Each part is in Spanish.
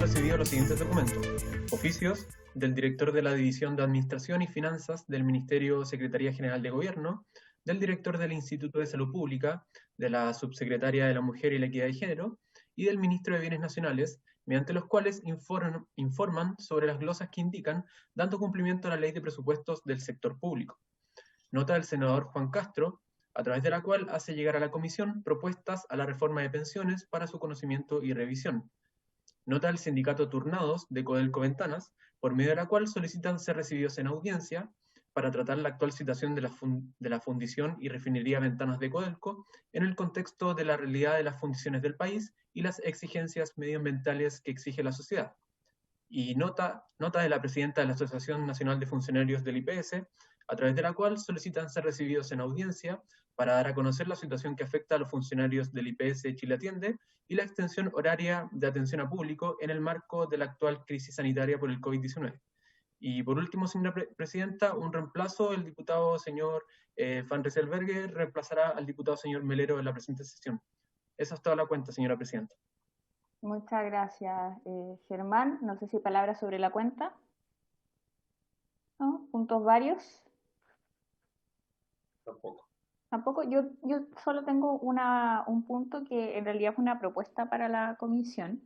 recibido los siguientes documentos: oficios del director de la División de Administración y Finanzas del Ministerio Secretaría General de Gobierno, del director del Instituto de Salud Pública, de la Subsecretaria de la Mujer y la Equidad de Género y del Ministro de Bienes Nacionales, mediante los cuales informan sobre las glosas que indican, dando cumplimiento a la Ley de Presupuestos del Sector Público. Nota del senador Juan Castro, a través de la cual hace llegar a la Comisión propuestas a la reforma de pensiones para su conocimiento y revisión. Nota del sindicato Turnados de Codelco Ventanas, por medio de la cual solicitan ser recibidos en audiencia para tratar la actual situación de la fundición y refinería Ventanas de Codelco en el contexto de la realidad de las fundiciones del país y las exigencias medioambientales que exige la sociedad. Y nota de la presidenta de la Asociación Nacional de Funcionarios del IPS, a través de la cual solicitan ser recibidos en audiencia para dar a conocer la situación que afecta a los funcionarios del IPS Chile Atiende y la extensión horaria de atención a público en el marco de la actual crisis sanitaria por el COVID-19. Y por último, señora presidenta, un reemplazo: el diputado señor Van Rieselbergher reemplazará al diputado señor Melero en la presente sesión. Esa es toda la cuenta, señora presidenta. Muchas gracias, Germán. No sé si palabras sobre la cuenta. ¿No? ¿Puntos varios? Tampoco. Tampoco. Yo solo tengo un punto que en realidad fue una propuesta para la comisión.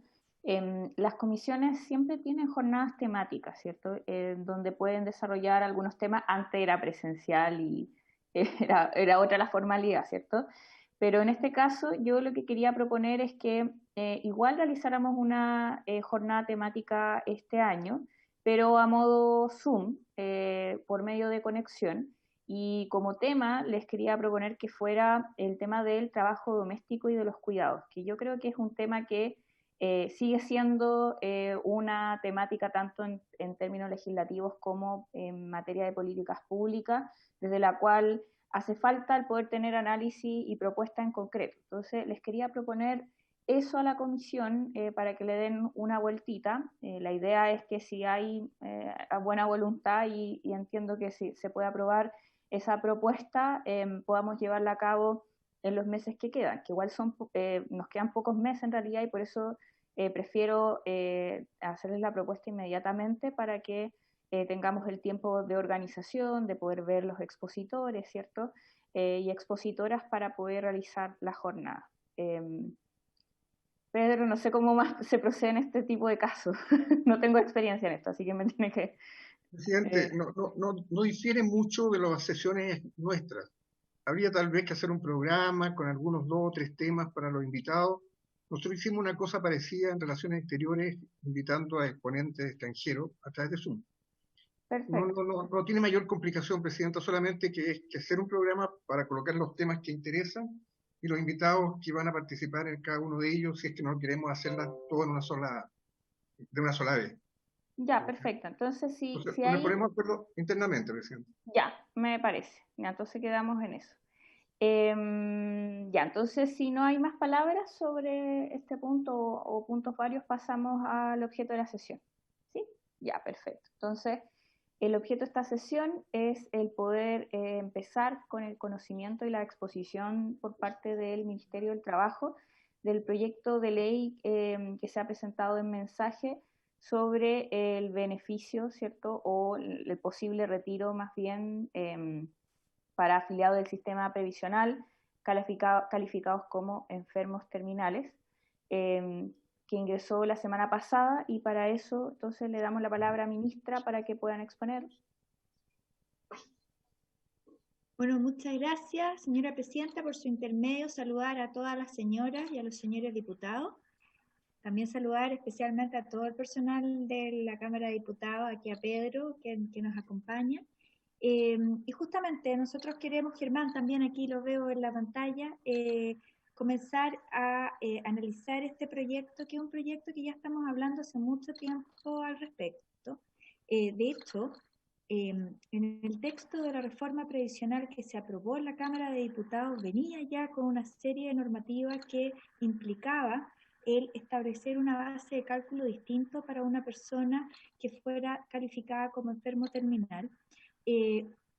Las comisiones siempre tienen jornadas temáticas, ¿cierto? Donde pueden desarrollar algunos temas. Antes era presencial y era otra la formalidad, ¿cierto? Pero en este caso yo lo que quería proponer es que igual realizáramos una jornada temática este año, pero a modo Zoom, por medio de conexión. Y como tema les quería proponer que fuera el tema del trabajo doméstico y de los cuidados, que yo creo que es un tema que sigue siendo una temática tanto en términos legislativos como en materia de políticas públicas, desde la cual hace falta el poder tener análisis y propuesta en concreto. Entonces, les quería proponer eso a la comisión para que le den una vueltita. La idea es que si hay buena voluntad y entiendo que si se puede aprobar esa propuesta, podamos llevarla a cabo en los meses que quedan, que igual nos quedan pocos meses en realidad, y por eso prefiero hacerles la propuesta inmediatamente para que tengamos el tiempo de organización, de poder ver los expositores, ¿cierto? Y expositoras para poder realizar la jornada. Pedro, no sé cómo más se procede en este tipo de casos. No tengo experiencia en esto, así que me tiene que... Presidente, no difiere mucho de las sesiones nuestras. Habría tal vez que hacer un programa con algunos 2 o 3 temas para los invitados. Nosotros hicimos una cosa parecida en Relaciones Exteriores, invitando a exponentes extranjeros a través de Zoom. Perfecto. No tiene mayor complicación, Presidenta, solamente que hacer un programa para colocar los temas que interesan y los invitados que van a participar en cada uno de ellos, si es que no queremos hacerlas todo de una sola vez. Ya, perfecto. Entonces, Entonces, si nos hay... ponemos de acuerdo internamente, Presidente. Ya, me parece. Ya, entonces quedamos en eso. Ya, entonces si no hay más palabras sobre este punto o puntos varios, pasamos al objeto de la sesión. ¿Sí? Ya, perfecto. Entonces, el objeto de esta sesión es el poder empezar con el conocimiento y la exposición por parte del Ministerio del Trabajo del proyecto de ley que se ha presentado en mensaje sobre el beneficio, ¿cierto? O el posible retiro más bien para afiliados del sistema previsional calificados como enfermos terminales, que ingresó la semana pasada, y para eso entonces le damos la palabra a ministra para que puedan exponer. Bueno, muchas gracias, señora presidenta, por su intermedio. Saludar a todas las señoras y a los señores diputados. También saludar especialmente a todo el personal de la Cámara de Diputados, aquí a Pedro, que nos acompaña. Y justamente nosotros queremos, Germán, también aquí lo veo en la pantalla, comenzar a analizar este proyecto, que es un proyecto que ya estamos hablando hace mucho tiempo al respecto. De hecho, en el texto de la reforma previsional que se aprobó en la Cámara de Diputados venía ya con una serie de normativas que implicaba el establecer una base de cálculo distinto para una persona que fuera calificada como enfermo terminal.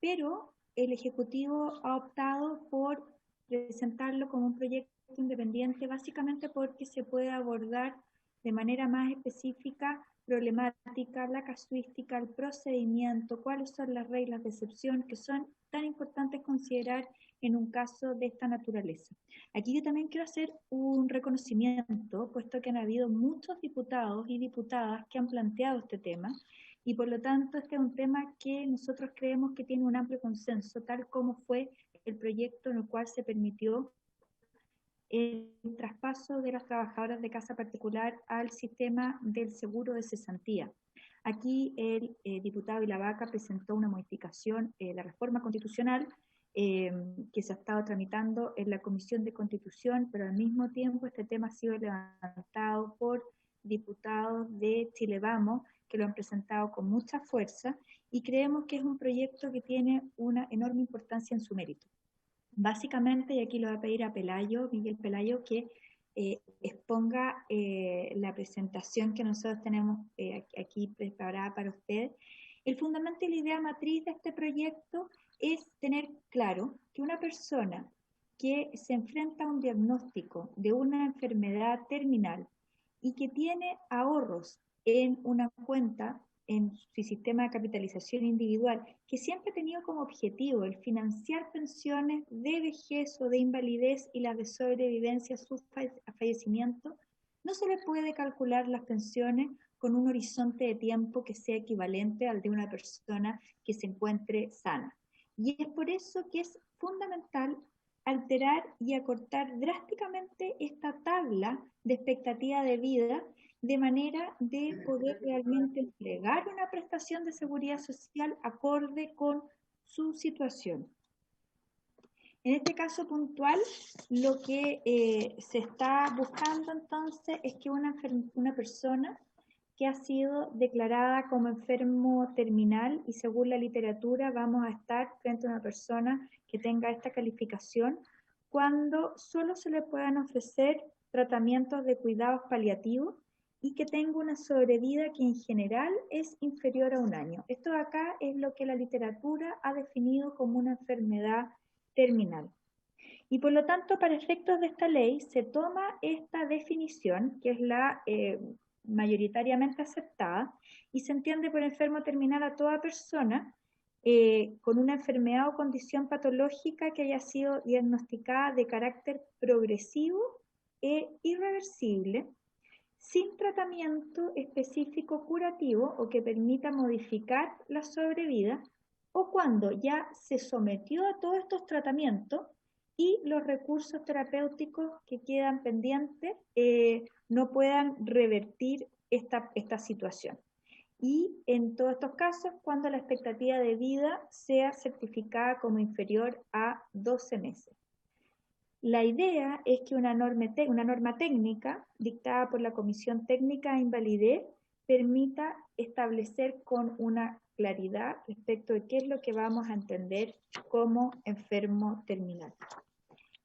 Pero el Ejecutivo ha optado por presentarlo como un proyecto independiente, básicamente porque se puede abordar de manera más específica, problemática, la casuística, el procedimiento, cuáles son las reglas de excepción que son tan importantes considerar en un caso de esta naturaleza. Aquí yo también quiero hacer un reconocimiento, puesto que han habido muchos diputados y diputadas que han planteado este tema, y por lo tanto este es un tema que nosotros creemos que tiene un amplio consenso, tal como fue el proyecto en el cual se permitió el traspaso de las trabajadoras de casa particular al sistema del seguro de cesantía. Aquí el diputado Ilavaca presentó una modificación, la reforma constitucional, que se ha estado tramitando en la Comisión de Constitución, pero al mismo tiempo este tema ha sido levantado por diputados de Chile Vamos, que lo han presentado con mucha fuerza, y creemos que es un proyecto que tiene una enorme importancia en su mérito. Básicamente, y aquí lo voy a pedir a Pelayo, Miguel Pelayo, que exponga la presentación que nosotros tenemos aquí preparada para usted. El fundamento y la idea matriz de este proyecto es tener claro que una persona que se enfrenta a un diagnóstico de una enfermedad terminal y que tiene ahorros en una cuenta en su sistema de capitalización individual, que siempre ha tenido como objetivo el financiar pensiones de vejez o de invalidez y las de sobrevivencia a su fallecimiento, no se le puede calcular las pensiones con un horizonte de tiempo que sea equivalente al de una persona que se encuentre sana. Y es por eso que es fundamental alterar y acortar drásticamente esta tabla de expectativa de vida, de manera de poder realmente entregar una prestación de seguridad social acorde con su situación. En este caso puntual, lo que se está buscando entonces es que una persona que ha sido declarada como enfermo terminal, y según la literatura vamos a estar frente a una persona que tenga esta calificación, cuando solo se le puedan ofrecer tratamientos de cuidados paliativos y que tenga una sobrevida que en general es inferior a 1 año. Esto de acá es lo que la literatura ha definido como una enfermedad terminal. Y por lo tanto, para efectos de esta ley, se toma esta definición, que es la mayoritariamente aceptada, y se entiende por enfermo terminal a toda persona con una enfermedad o condición patológica que haya sido diagnosticada de carácter progresivo e irreversible, sin tratamiento específico curativo o que permita modificar la sobrevida, o cuando ya se sometió a todos estos tratamientos y los recursos terapéuticos que quedan pendientes no puedan revertir esta situación. Y en todos estos casos, cuando la expectativa de vida sea certificada como inferior a 12 meses. La idea es que una norma técnica dictada por la Comisión Técnica de Invalidez permita establecer con una claridad respecto de qué es lo que vamos a entender como enfermo terminal.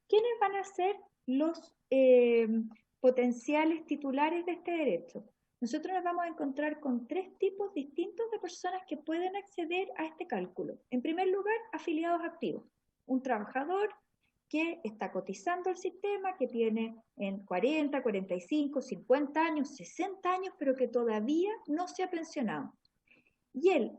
¿Quiénes van a ser los potenciales titulares de este derecho? Nosotros nos vamos a encontrar con 3 tipos distintos de personas que pueden acceder a este cálculo. En primer lugar, afiliados activos. Un trabajador que está cotizando al sistema, que tiene en 40, 45, 50 años, 60 años, pero que todavía no se ha pensionado. Y él,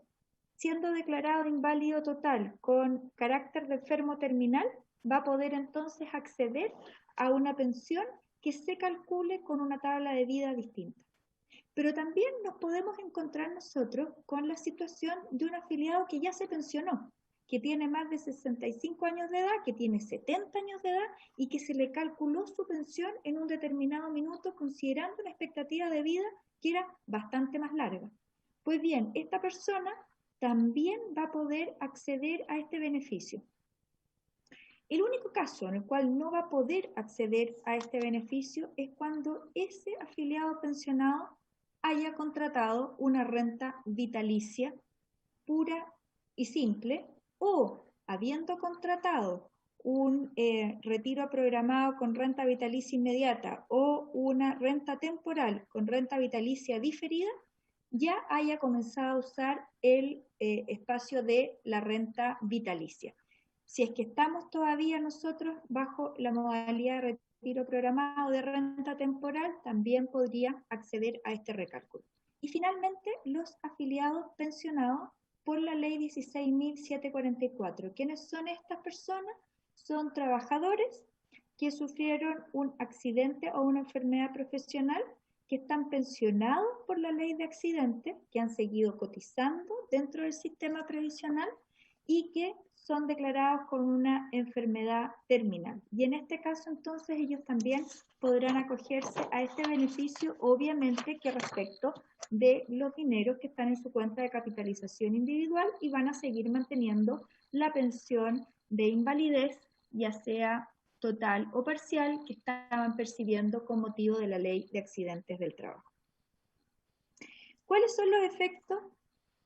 siendo declarado inválido total con carácter de enfermo terminal, va a poder entonces acceder a una pensión que se calcule con una tabla de vida distinta. Pero también nos podemos encontrar nosotros con la situación de un afiliado que ya se pensionó, que tiene más de 65 años de edad, que tiene 70 años de edad y que se le calculó su pensión en un determinado minuto considerando una expectativa de vida que era bastante más larga. Pues bien, esta persona también va a poder acceder a este beneficio. El único caso en el cual no va a poder acceder a este beneficio es cuando ese afiliado pensionado haya contratado una renta vitalicia pura y simple, o habiendo contratado un retiro programado con renta vitalicia inmediata o una renta temporal con renta vitalicia diferida, ya haya comenzado a usar el espacio de la renta vitalicia. Si es que estamos todavía nosotros bajo la modalidad de retiro programado de renta temporal también podría acceder a este recálculo. Y finalmente, los afiliados pensionados por la ley 16.744. ¿Quiénes son estas personas? Son trabajadores que sufrieron un accidente o una enfermedad profesional, que están pensionados por la ley de accidentes, que han seguido cotizando dentro del sistema previsional y que son declarados con una enfermedad terminal. Y en este caso, entonces, ellos también podrán acogerse a este beneficio, obviamente que respecto de los dineros que están en su cuenta de capitalización individual, y van a seguir manteniendo la pensión de invalidez, ya sea total o parcial, que estaban percibiendo con motivo de la ley de accidentes del trabajo. ¿Cuáles son los efectos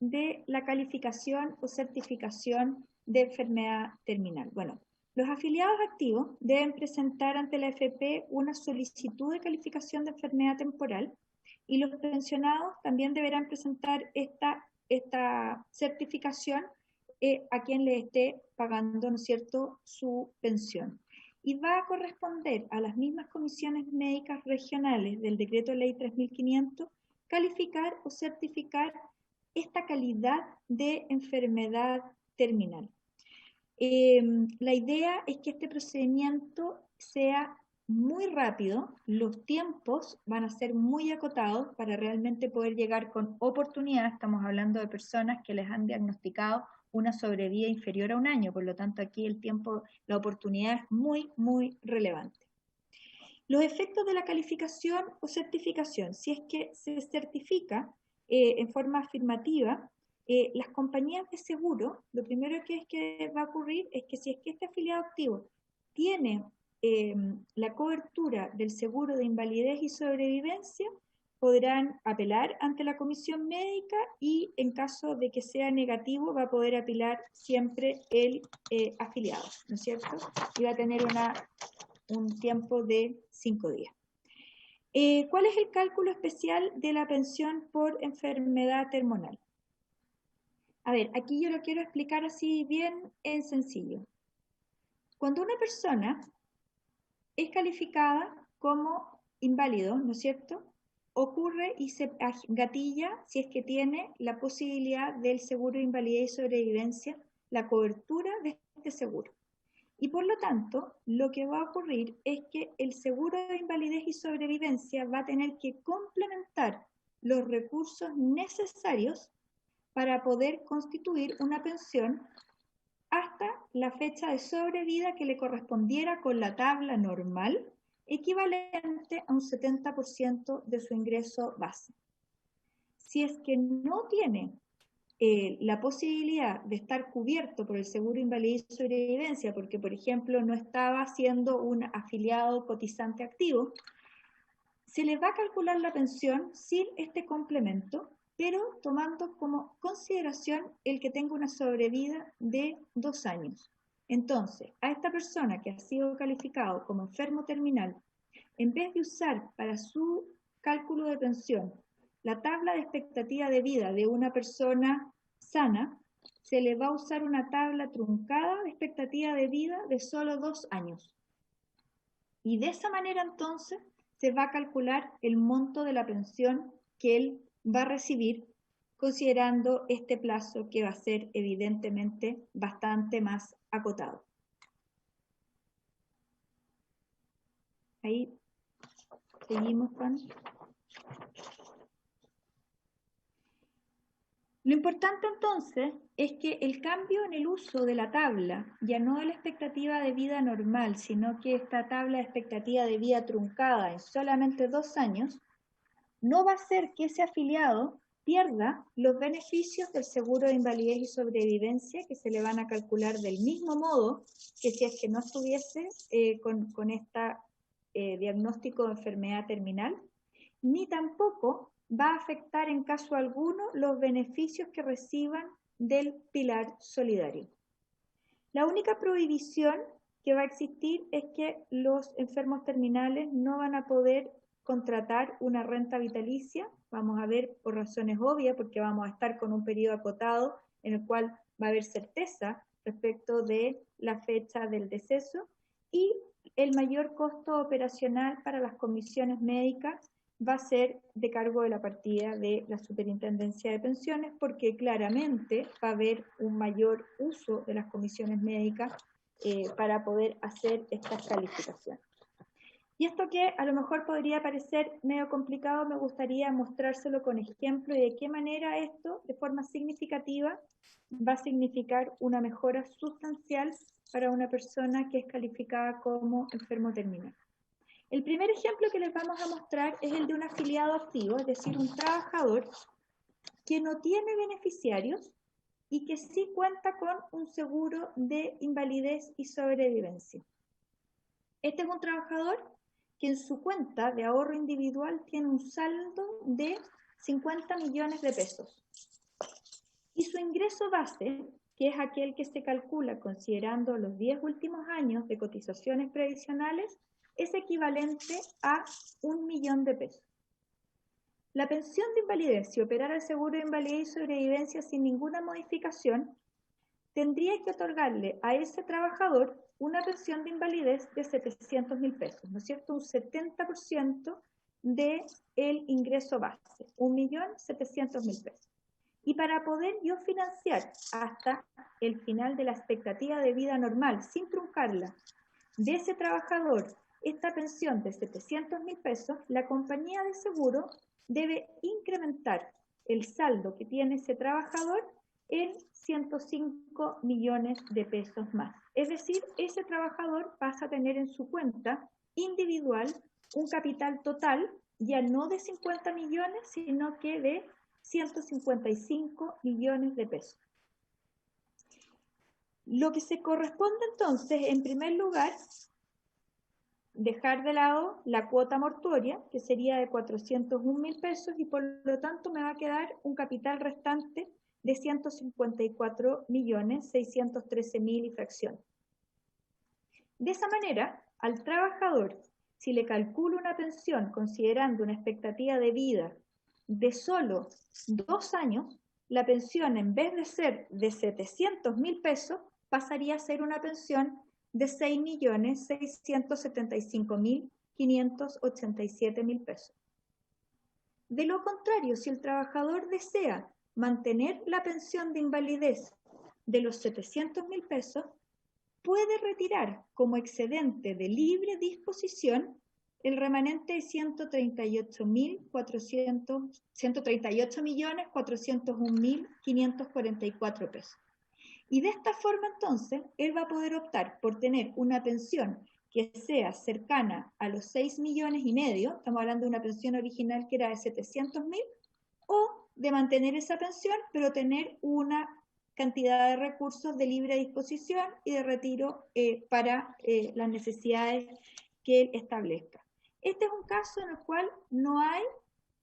de la calificación o certificación de enfermedad terminal? Bueno, los afiliados activos deben presentar ante la AFP una solicitud de calificación de enfermedad temporal, y los pensionados también deberán presentar esta certificación a quien le esté pagando, ¿no es cierto?, su pensión. Y va a corresponder a las mismas comisiones médicas regionales del Decreto Ley 3.500 calificar o certificar esta calidad de enfermedad terminal. La idea es que este procedimiento sea muy rápido, los tiempos van a ser muy acotados para realmente poder llegar con oportunidad. Estamos hablando de personas que les han diagnosticado una sobrevida inferior a un año, por lo tanto aquí el tiempo, la oportunidad es muy, muy relevante. Los efectos de la calificación o certificación: si es que se certifica en forma afirmativa, las compañías de seguro, lo primero que va a ocurrir es que si es que este afiliado activo tiene la cobertura del seguro de invalidez y sobrevivencia, podrán apelar ante la comisión médica, y en caso de que sea negativo va a poder apelar siempre el afiliado, ¿no es cierto? Y va a tener un tiempo de 5 días. ¿Cuál es el cálculo especial de la pensión por enfermedad terminal? A ver, aquí yo lo quiero explicar así bien en sencillo. Cuando una persona es calificada como inválido, ¿no es cierto?, ocurre y se gatilla, si es que tiene la posibilidad del seguro de invalidez y sobrevivencia, la cobertura de este seguro. Y por lo tanto, lo que va a ocurrir es que el seguro de invalidez y sobrevivencia va a tener que complementar los recursos necesarios para poder constituir una pensión hasta la fecha de sobrevida que le correspondiera con la tabla normal, equivalente a un 70% de su ingreso base. Si es que no tiene la posibilidad de estar cubierto por el seguro de invalidez y sobrevivencia, porque, por ejemplo, no estaba siendo un afiliado cotizante activo, se le va a calcular la pensión sin este complemento, pero tomando como consideración el que tenga una sobrevida de 2 años. Entonces, a esta persona que ha sido calificado como enfermo terminal, en vez de usar para su cálculo de pensión la tabla de expectativa de vida de una persona sana, se le va a usar una tabla truncada de expectativa de vida de solo 2 años. Y de esa manera, entonces, se va a calcular el monto de la pensión que él va a recibir, considerando este plazo que va a ser evidentemente bastante más acotado. Ahí seguimos, Juan. Lo importante entonces es que el cambio en el uso de la tabla, ya no de la expectativa de vida normal, sino que esta tabla de expectativa de vida truncada en solamente 2 años, no va a hacer que ese afiliado pierda los beneficios del seguro de invalidez y sobrevivencia, que se le van a calcular del mismo modo que si es que no estuviese con este diagnóstico de enfermedad terminal, ni tampoco va a afectar en caso alguno los beneficios que reciban del pilar solidario. La única prohibición que va a existir es que los enfermos terminales no van a poder contratar una renta vitalicia, vamos a ver por razones obvias, porque vamos a estar con un periodo acotado en el cual va a haber certeza respecto de la fecha del deceso, y el mayor costo operacional para las comisiones médicas va a ser de cargo de la partida de la Superintendencia de Pensiones, porque claramente va a haber un mayor uso de las comisiones médicas para poder hacer estas calificaciones. Y esto que a lo mejor podría parecer medio complicado, me gustaría mostrárselo con ejemplo y de qué manera esto, de forma significativa, va a significar una mejora sustancial para una persona que es calificada como enfermo terminal. El primer ejemplo que les vamos a mostrar es el de un afiliado activo, es decir, un trabajador que no tiene beneficiarios y que sí cuenta con un seguro de invalidez y sobrevivencia. Este es un trabajador que en su cuenta de ahorro individual tiene un saldo de 50 millones de pesos. Y su ingreso base, que es aquel que se calcula considerando los 10 últimos años de cotizaciones previsionales, es equivalente a 1 millón de pesos. La pensión de invalidez, si operara el seguro de invalidez y sobrevivencia sin ninguna modificación, tendría que otorgarle a ese trabajador una pensión de invalidez de 700.000 pesos, ¿no es cierto? Un 70% del ingreso base, 1.700.000 pesos. Y para poder yo financiar hasta el final de la expectativa de vida normal, sin truncarla, de ese trabajador, esta pensión de 700.000 pesos, la compañía de seguro debe incrementar el saldo que tiene ese trabajador en 105 millones de pesos más. Es decir, ese trabajador pasa a tener en su cuenta individual un capital total ya no de 50 millones, sino que de 155 millones de pesos. Lo que se corresponde entonces, en primer lugar, dejar de lado la cuota mortuoria, que sería de 401.000 pesos, y por lo tanto me va a quedar un capital restante de 154.613.000 y fracción. De esa manera, al trabajador, si le calculo una pensión considerando una expectativa de vida de solo 2 años, la pensión en vez de ser de 700.000 pesos, pasaría a ser una pensión de 6.675.587.000 pesos. De lo contrario, si el trabajador desea mantener la pensión de invalidez de los 700.000 pesos, puede retirar como excedente de libre disposición el remanente de 138.401.544 pesos. Y de esta forma, entonces, él va a poder optar por tener una pensión que sea cercana a los 6,5 millones, estamos hablando de una pensión original que era de 700.000, o de mantener esa pensión, pero tener una cantidad de recursos de libre disposición y de retiro para las necesidades que él establezca. Este es un caso en el cual no hay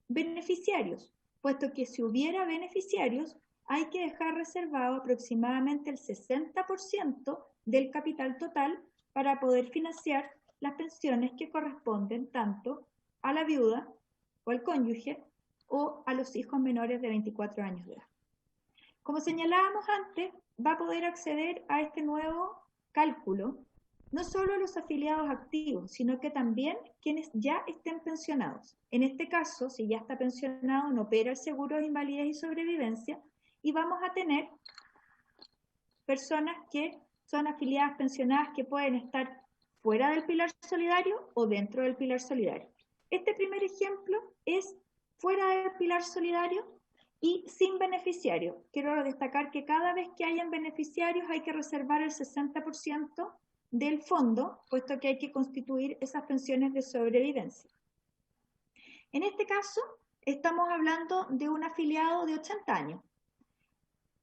beneficiarios, puesto que si hubiera beneficiarios, hay que dejar reservado aproximadamente el 60% del capital total para poder financiar las pensiones que corresponden tanto a la viuda o al cónyuge o a los hijos menores de 24 años de edad. Como señalábamos antes, va a poder acceder a este nuevo cálculo no solo los afiliados activos, sino que también quienes ya estén pensionados. En este caso, si ya está pensionado, no opera el seguro de invalidez y sobrevivencia, y vamos a tener personas que son afiliadas pensionadas que pueden estar fuera del pilar solidario o dentro del pilar solidario. Este primer ejemplo es fuera del pilar solidario y sin beneficiario. Quiero destacar que cada vez que hayan beneficiarios hay que reservar el 60% del fondo, puesto que hay que constituir esas pensiones de sobrevivencia. En este caso, estamos hablando de un afiliado de 80 años,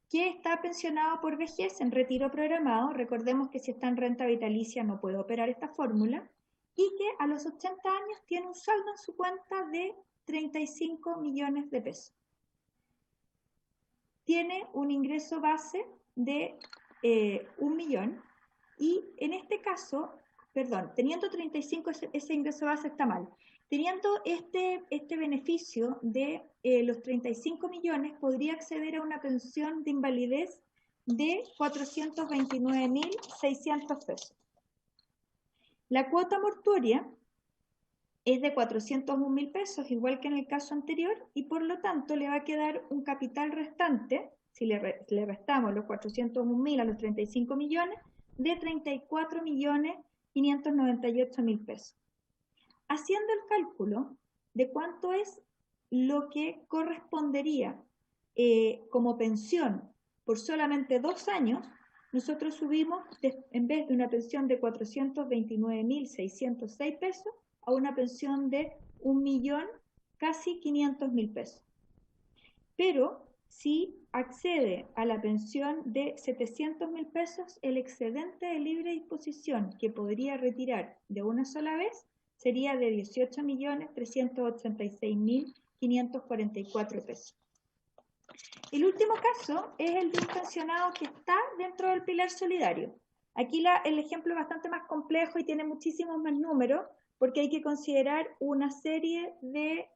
que está pensionado por vejez en retiro programado. Recordemos que si está en renta vitalicia no puede operar esta fórmula, y que a los 80 años tiene un saldo en su cuenta de 35 millones de pesos. Tiene un ingreso base de 1 millón, y en este caso, teniendo 35, ese ingreso base está mal. Teniendo este beneficio de los 35 millones, podría acceder a una pensión de invalidez de 429.600 pesos. La cuota mortuoria es de 401.000 pesos, igual que en el caso anterior, y por lo tanto le va a quedar un capital restante, si le restamos los 401.000 a los 35 millones, de 34.598.000 pesos. Haciendo el cálculo de cuánto es lo que correspondería como pensión por solamente 2 años, nosotros subimos, en vez de una pensión de 429.606 pesos, a una pensión de 1.000.000, casi 500.000 pesos. Pero si accede a la pensión de 700.000 pesos, el excedente de libre disposición que podría retirar de una sola vez sería de 18.386.544 pesos. El último caso es el de un pensionado que está dentro del pilar solidario. Aquí el ejemplo es bastante más complejo y tiene muchísimos más números, porque hay que considerar una serie de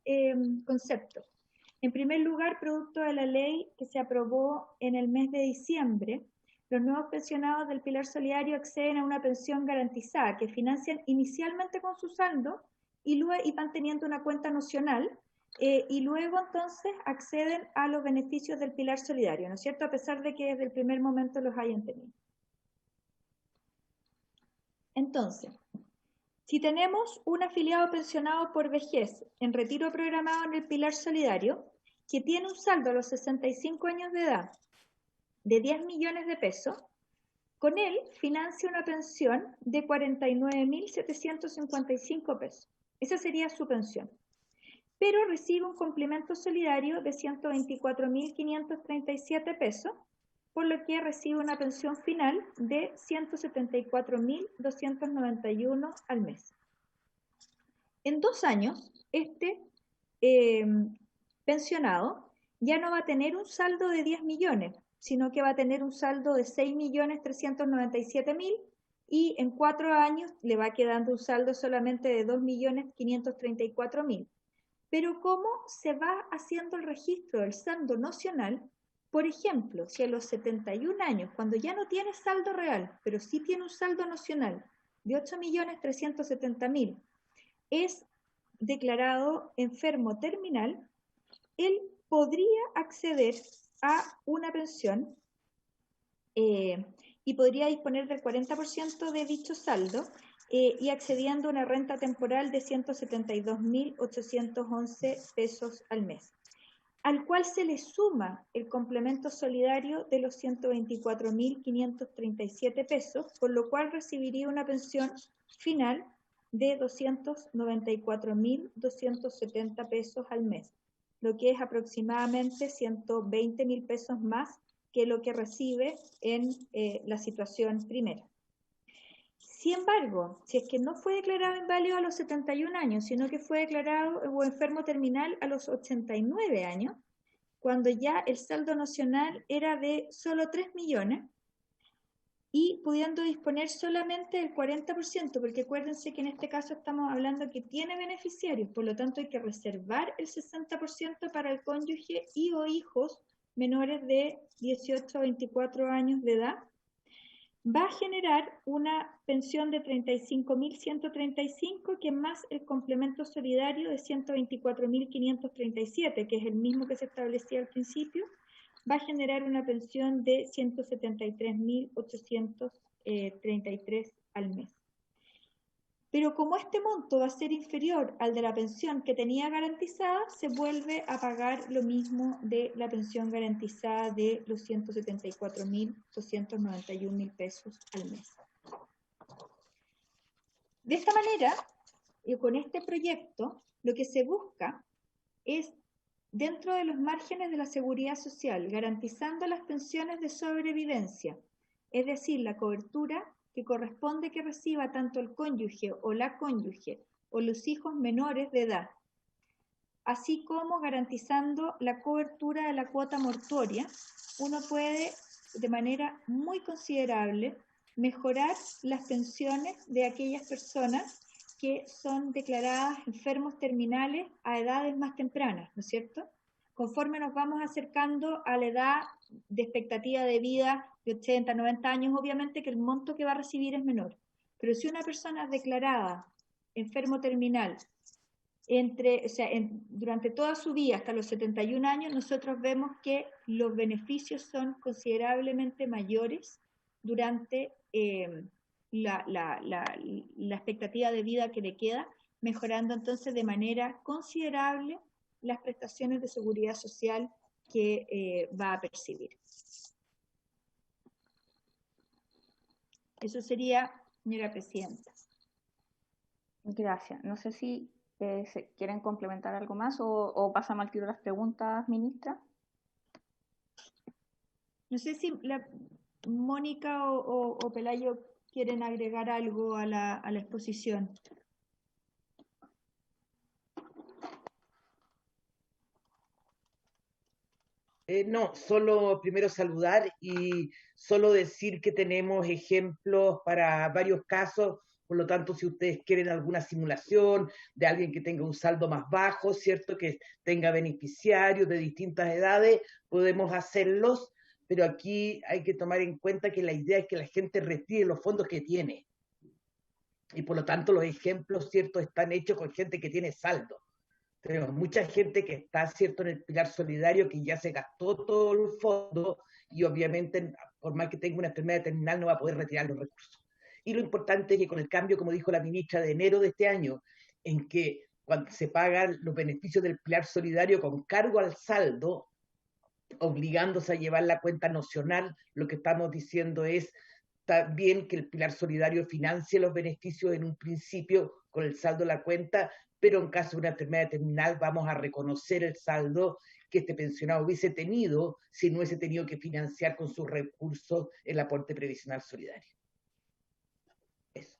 conceptos. En primer lugar, producto de la ley que se aprobó en el mes de diciembre, los nuevos pensionados del pilar solidario acceden a una pensión garantizada que financian inicialmente con su saldo y van teniendo una cuenta nocional y luego entonces acceden a los beneficios del pilar solidario, ¿no es cierto? A pesar de que desde el primer momento los hayan tenido. Entonces, si tenemos un afiliado pensionado por vejez en retiro programado en el pilar solidario, que tiene un saldo a los 65 años de edad de 10 millones de pesos, con él financia una pensión de 49.755 pesos. Esa sería su pensión. Pero recibe un complemento solidario de 124.537 pesos, por lo que recibe una pensión final de 174.291 al mes. En 2 años, este pensionado ya no va a tener un saldo de 10 millones, sino que va a tener un saldo de 6.397.000 y en 4 años le va quedando un saldo solamente de 2.534.000. Pero ¿cómo se va haciendo el registro del saldo nocional? Por ejemplo, si a los 71 años, cuando ya no tiene saldo real, pero sí tiene un saldo nocional de 8.370.000, es declarado enfermo terminal, él podría acceder a una pensión y podría disponer del 40% de dicho saldo y accediendo a una renta temporal de 172.811 pesos al mes, al cual se le suma el complemento solidario de los 124.537 pesos, por lo cual recibiría una pensión final de 294.270 pesos al mes, lo que es aproximadamente 120.000 pesos más que lo que recibe en la situación primera. Sin embargo, si es que no fue declarado inválido a los 71 años, sino que fue declarado o enfermo terminal a los 89 años, cuando ya el saldo nocional era de solo 3 millones, y pudiendo disponer solamente del 40%, porque acuérdense que en este caso estamos hablando que tiene beneficiarios, por lo tanto hay que reservar el 60% para el cónyuge y o hijos menores de 18 a 24 años de edad, va a generar una pensión de 35.135, que más el complemento solidario de 124.537, que es el mismo que se establecía al principio, va a generar una pensión de 173.833 al mes. Pero como este monto va a ser inferior al de la pensión que tenía garantizada, se vuelve a pagar lo mismo de la pensión garantizada de los 174.291.000 pesos al mes. De esta manera, y con este proyecto, lo que se busca es, dentro de los márgenes de la seguridad social, garantizando las pensiones de sobrevivencia, es decir, la cobertura que corresponde que reciba tanto el cónyuge o la cónyuge o los hijos menores de edad, así como garantizando la cobertura de la cuota mortuoria, uno puede de manera muy considerable mejorar las pensiones de aquellas personas que son declaradas enfermos terminales a edades más tempranas, ¿no es cierto? Conforme nos vamos acercando a la edad de expectativa de vida de 80, 90 años, obviamente que el monto que va a recibir es menor. Pero si una persona es declarada enfermo terminal durante toda su vida, hasta los 71 años, nosotros vemos que los beneficios son considerablemente mayores durante la expectativa de vida que le queda, mejorando entonces de manera considerable las prestaciones de seguridad social que va a percibir. Eso sería, señora presidenta. Gracias. No sé si quieren complementar algo más o pasamos al tiro de las preguntas, ministra. No sé si Mónica o Pelayo quieren agregar algo a la exposición. No, solo primero saludar y solo decir que tenemos ejemplos para varios casos. Por lo tanto, si ustedes quieren alguna simulación de alguien que tenga un saldo más bajo, ¿cierto? Que tenga beneficiarios de distintas edades, podemos hacerlos, pero aquí hay que tomar en cuenta que la idea es que la gente retire los fondos que tiene. Y por lo tanto, los ejemplos, ¿cierto?, están hechos con gente que tiene saldo. Tenemos mucha gente que está, ¿cierto?, en el pilar solidario, que ya se gastó todo el fondo y obviamente, por más que tenga una enfermedad terminal, no va a poder retirar los recursos. Y lo importante es que con el cambio, como dijo la ministra, de enero de este año, en que cuando se pagan los beneficios del pilar solidario con cargo al saldo, obligándose a llevar la cuenta nocional, lo que estamos diciendo es también que el pilar solidario financie los beneficios en un principio con el saldo de la cuenta, pero en caso de una enfermedad terminal vamos a reconocer el saldo que este pensionado hubiese tenido si no hubiese tenido que financiar con sus recursos el aporte previsional solidario. Eso.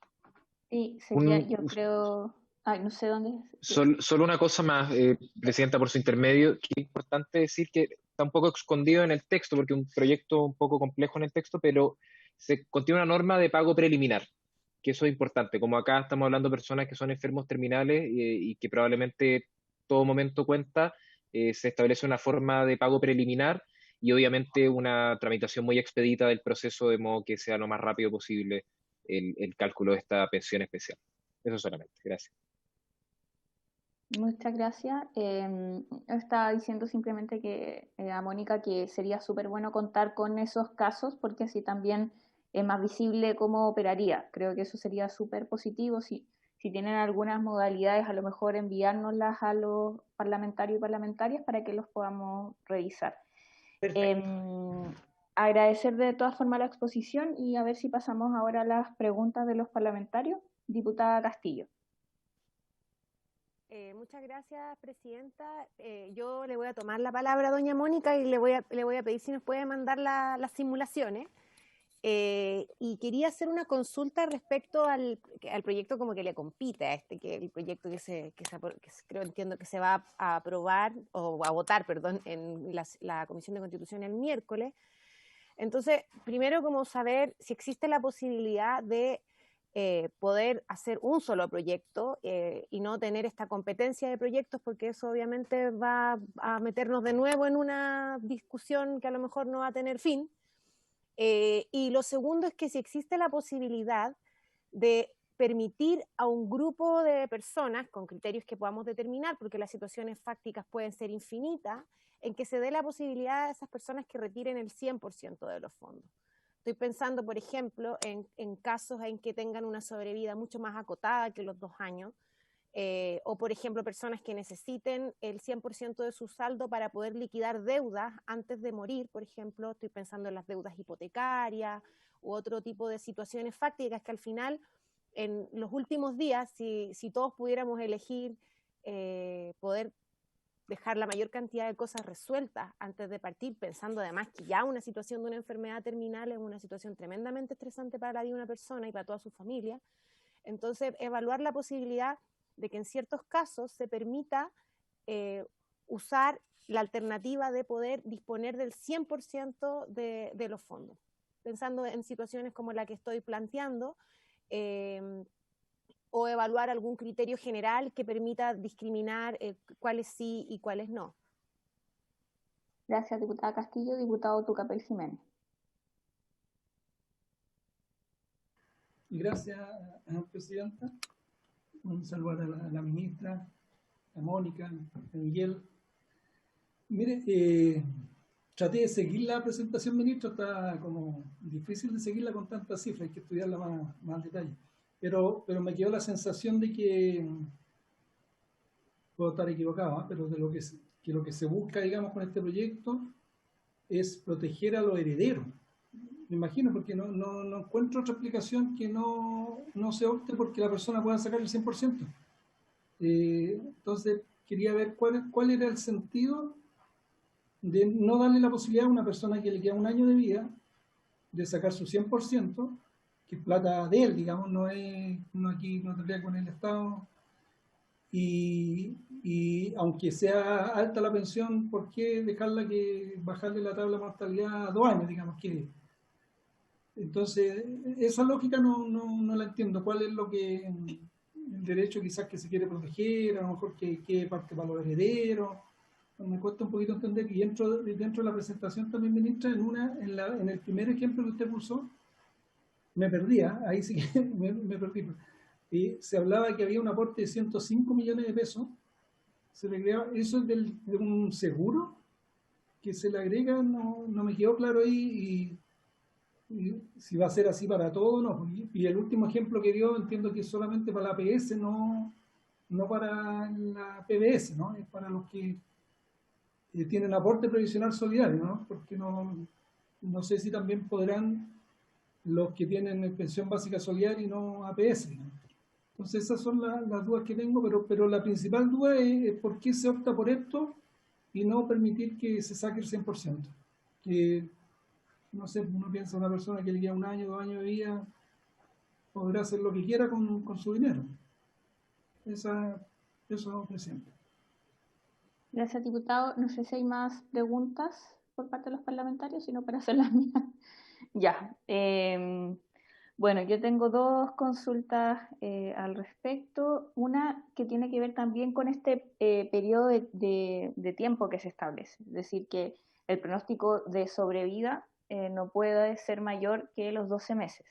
Sí, sería, yo creo... Ay, no sé dónde... Solo una cosa más, Presidenta, por su intermedio, que es importante decir que está un poco escondido en el texto, porque es un proyecto un poco complejo en el texto, pero se contiene una norma de pago preliminar, que eso es importante. Como acá estamos hablando de personas que son enfermos terminales y que probablemente todo momento cuenta, se establece una forma de pago preliminar y obviamente una tramitación muy expedita del proceso, de modo que sea lo más rápido posible el cálculo de esta pensión especial. Eso solamente. Gracias. Muchas gracias. Estaba diciendo simplemente que a Mónica que sería súper bueno contar con esos casos porque así también es más visible cómo operaría. Creo que eso sería súper positivo. Si tienen algunas modalidades, a lo mejor enviárnoslas a los parlamentarios y parlamentarias para que los podamos revisar. Agradecer de todas formas la exposición y a ver si pasamos ahora a las preguntas de los parlamentarios. Diputada Castillo. Muchas gracias, Presidenta. Yo le voy a tomar la palabra a doña Mónica y le voy a pedir si nos puede mandar las simulaciones. Y quería hacer una consulta respecto al proyecto como que le compite a que el proyecto entiendo que se va a aprobar o a votar, perdón, en la Comisión de Constitución el miércoles. Entonces, primero como saber si existe la posibilidad de poder hacer un solo proyecto y no tener esta competencia de proyectos, porque eso obviamente va a meternos de nuevo en una discusión que a lo mejor no va a tener fin. Y lo segundo es que si existe la posibilidad de permitir a un grupo de personas con criterios que podamos determinar, porque las situaciones fácticas pueden ser infinitas, en que se dé la posibilidad a esas personas que retiren el 100% de los fondos. Estoy pensando, por ejemplo, en casos en que tengan una sobrevida mucho más acotada que los 2 años, o por ejemplo, personas que necesiten el 100% de su saldo para poder liquidar deudas antes de morir, por ejemplo, estoy pensando en las deudas hipotecarias u otro tipo de situaciones fácticas que al final, en los últimos días, si todos pudiéramos elegir poder dejar la mayor cantidad de cosas resueltas antes de partir, pensando además que ya una situación de una enfermedad terminal es una situación tremendamente estresante para la vida de una persona y para toda su familia. Entonces, evaluar la posibilidad de que en ciertos casos se permita usar la alternativa de poder disponer del 100% de los fondos. Pensando en situaciones como la que estoy planteando, o evaluar algún criterio general que permita discriminar cuáles sí y cuáles no. Gracias, diputada Castillo. Diputado Tucapel Jiménez. Gracias, Presidenta. Un saludo a la ministra, a Mónica, a Miguel. Mire, traté de seguir la presentación, ministro, está como difícil de seguirla con tantas cifras, hay que estudiarla más al detalle. Pero me quedó la sensación de que, puedo estar equivocado, pero de lo que se busca, digamos, con este proyecto es proteger a los herederos. Me imagino, porque no encuentro otra explicación que no se opte porque la persona pueda sacar el 100%. Entonces, quería ver cuál era el sentido de no darle la posibilidad a una persona que le queda un año de vida de sacar su 100%, que es plata de él, digamos, no aquí no tendría con el Estado, y aunque sea alta la pensión, ¿por qué bajarle la tabla de mortalidad a 2 años, digamos? Entonces, esa lógica no la entiendo. ¿Cuál es el derecho quizás que se quiere proteger? A lo mejor qué parte para los herederos. Me cuesta un poquito entender. Y dentro de la presentación también, ministra, en el primer ejemplo que usted puso, me perdía, ahí sí que me perdí. Y se hablaba que había un aporte de 105 millones de pesos. Se le agregaba, ¿eso es de un seguro que se le agrega? No me quedó claro ahí. Y si va a ser así para todo o no. Y el último ejemplo que dio, entiendo que es solamente para la APS, no para la PBS, ¿no? Es para los que tienen aporte previsional solidario, ¿no? Porque no sé si también podrán los que tienen pensión básica solidaria y no APS, ¿no? Entonces esas son las dudas que tengo, pero la principal duda es por qué se opta por esto y no permitir que se saque el 100%. Que, no sé, uno piensa una persona que le queda 1 año, 2 años de vida, podrá hacer lo que quiera con su dinero. Eso, Presidente. Gracias, diputado. No sé si hay más preguntas por parte de los parlamentarios, sino para hacer las mías. Ya. Bueno, yo tengo 2 consultas al respecto. Una que tiene que ver también con este periodo de tiempo que se establece. Es decir, que el pronóstico de sobrevida no puede ser mayor que los 12 meses.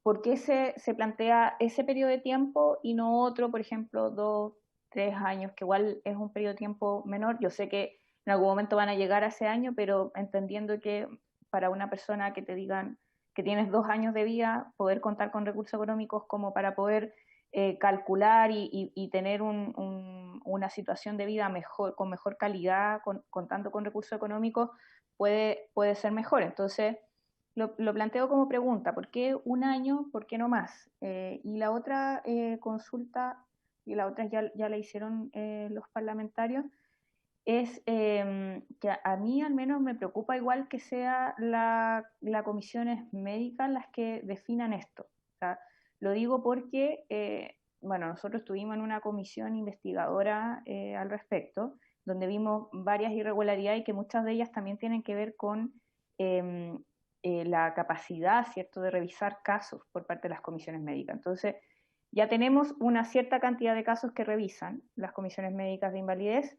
¿Por qué se plantea ese periodo de tiempo y no otro, por ejemplo, 2, 3 años, que igual es un periodo de tiempo menor? Yo sé que en algún momento van a llegar a ese año, pero entendiendo que para una persona que te digan que tienes 2 años de vida, poder contar con recursos económicos como para poder calcular y tener una situación de vida mejor, con mejor calidad, contando con recursos económicos, puede ser mejor. Entonces, lo planteo como pregunta, ¿por qué 1 año? ¿Por qué no más? Y la otra consulta, y la otra ya la hicieron los parlamentarios, es que a mí al menos me preocupa igual que sea la comisiones médicas las que definan esto. O sea, lo digo porque, bueno, nosotros estuvimos en una comisión investigadora al respecto, donde vimos varias irregularidades y que muchas de ellas también tienen que ver con la capacidad, ¿cierto?, de revisar casos por parte de las comisiones médicas. Entonces, ya tenemos una cierta cantidad de casos que revisan las comisiones médicas de invalidez.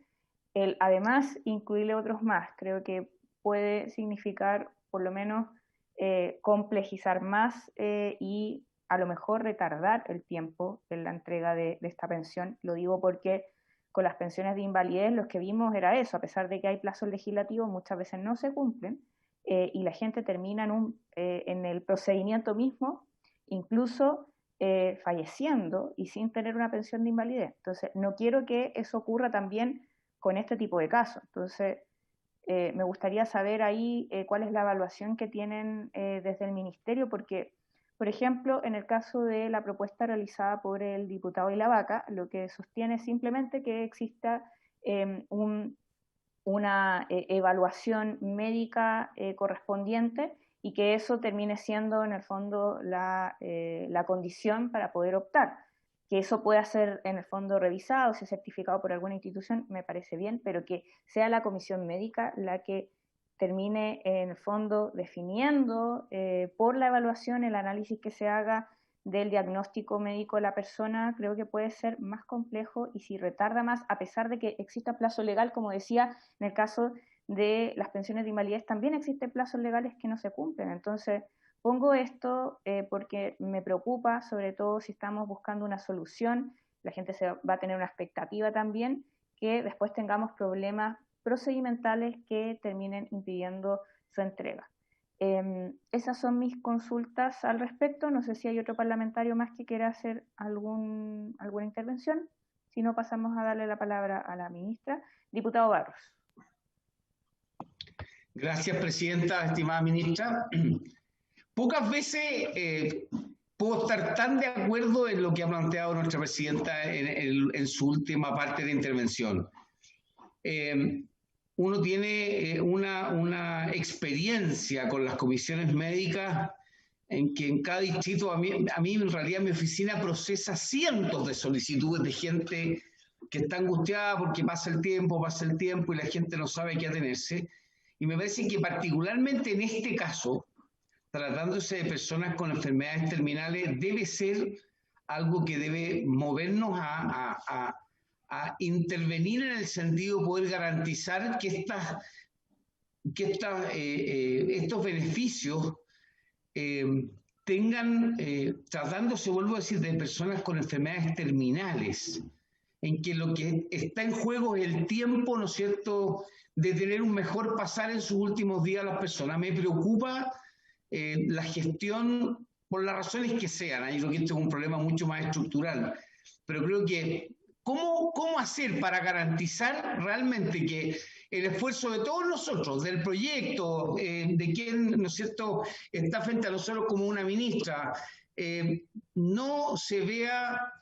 Además, incluirle otros más, creo que puede significar, por lo menos, complejizar más y a lo mejor retardar el tiempo en la entrega de esta pensión. Lo digo porque con las pensiones de invalidez lo que vimos era eso, a pesar de que hay plazos legislativos, muchas veces no se cumplen y la gente termina en el procedimiento mismo, incluso falleciendo y sin tener una pensión de invalidez. Entonces, no quiero que eso ocurra también con este tipo de casos. Entonces, me gustaría saber ahí cuál es la evaluación que tienen desde el Ministerio, porque, por ejemplo, en el caso de la propuesta realizada por el diputado Ilavaca, lo que sostiene es simplemente que exista una evaluación médica correspondiente y que eso termine siendo, en el fondo, la condición para poder optar. Que eso pueda ser en el fondo revisado, sea certificado por alguna institución, me parece bien, pero que sea la comisión médica la que termine en el fondo definiendo por la evaluación, el análisis que se haga del diagnóstico médico de la persona, creo que puede ser más complejo y si retarda más, a pesar de que exista plazo legal, como decía, en el caso de las pensiones de invalidez también existen plazos legales que no se cumplen. Entonces, Pongo esto porque me preocupa, sobre todo si estamos buscando una solución, la gente va a tener una expectativa también, que después tengamos problemas procedimentales que terminen impidiendo su entrega. Esas son mis consultas al respecto. No sé si hay otro parlamentario más que quiera hacer alguna intervención. Si no, pasamos a darle la palabra a la ministra. Diputado Barros. Gracias, presidenta, estimada ministra. Pocas veces puedo estar tan de acuerdo en lo que ha planteado nuestra presidenta en su última parte de intervención. Uno tiene una experiencia con las comisiones médicas en que en cada distrito, a mí en realidad mi oficina procesa cientos de solicitudes de gente que está angustiada porque pasa el tiempo y la gente no sabe a qué atenerse. Y me parece que particularmente en este caso, tratándose de personas con enfermedades terminales, debe ser algo que debe movernos a intervenir en el sentido de poder garantizar que estos beneficios tengan, tratándose, vuelvo a decir, de personas con enfermedades terminales, en que lo que está en juego es el tiempo, ¿no es cierto?, de tener un mejor pasar en sus últimos días a las personas. Me preocupa la gestión, por las razones que sean. Yo creo que esto es un problema mucho más estructural, pero creo que ¿cómo hacer para garantizar realmente que el esfuerzo de todos nosotros, del proyecto, de quien, ¿no es cierto?, está frente a nosotros como una ministra, no se vea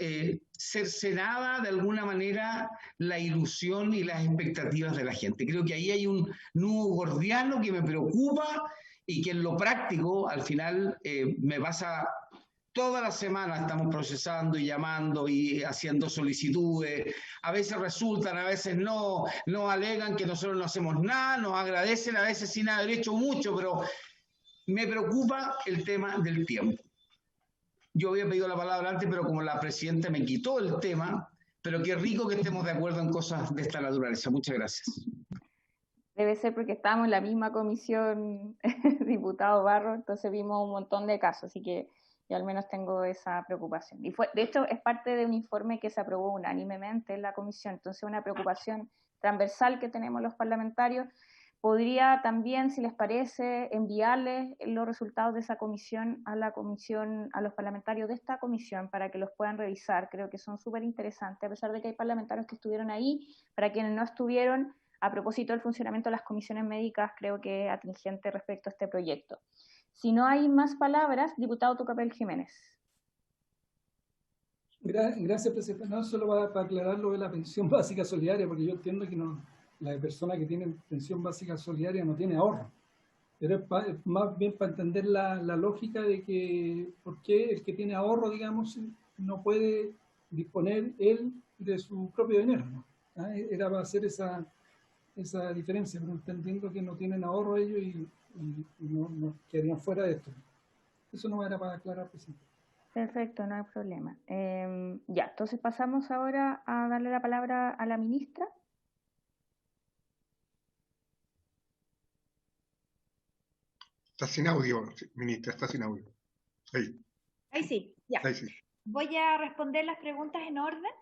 cercenada de alguna manera la ilusión y las expectativas de la gente? Creo que ahí hay un nudo gordiano que me preocupa y que en lo práctico, al final, me pasa toda la semana, estamos procesando y llamando y haciendo solicitudes. A veces resultan, a veces no, nos alegan que nosotros no hacemos nada, nos agradecen a veces sin haber hecho mucho, pero me preocupa el tema del tiempo. Yo había pedido la palabra antes, pero como la presidenta me quitó el tema, pero qué rico que estemos de acuerdo en cosas de esta naturaleza. Muchas gracias. Debe ser porque estábamos en la misma comisión, diputado Barro, entonces vimos un montón de casos, así que yo al menos tengo esa preocupación. Y de hecho, es parte de un informe que se aprobó unánimemente en la comisión, entonces una preocupación transversal que tenemos los parlamentarios. Podría también, si les parece, enviarles los resultados de esa comisión a los parlamentarios de esta comisión para que los puedan revisar. Creo que son súper interesantes, a pesar de que hay parlamentarios que estuvieron ahí. Para quienes no estuvieron, a propósito del funcionamiento de las comisiones médicas, creo que es atingente respecto a este proyecto. Si no hay más palabras, diputado Tucapel Jiménez. Gracias, presidenta. No, solo para aclarar lo de la pensión básica solidaria, porque yo entiendo que no, la persona que tiene pensión básica solidaria no tiene ahorro. Pero es más bien para entender la lógica de que por qué el que tiene ahorro, digamos, no puede disponer él de su propio dinero, ¿no? Era para hacer esa diferencia, pero entendiendo que no tienen ahorro ellos y no quedarían fuera de esto. Eso no era para aclarar, presidente. Perfecto, no hay problema. Ya, entonces pasamos ahora a darle la palabra a la ministra. Está sin audio, ministra, está sin audio. Ahí sí, ya. Ahí sí. Voy a responder las preguntas en orden.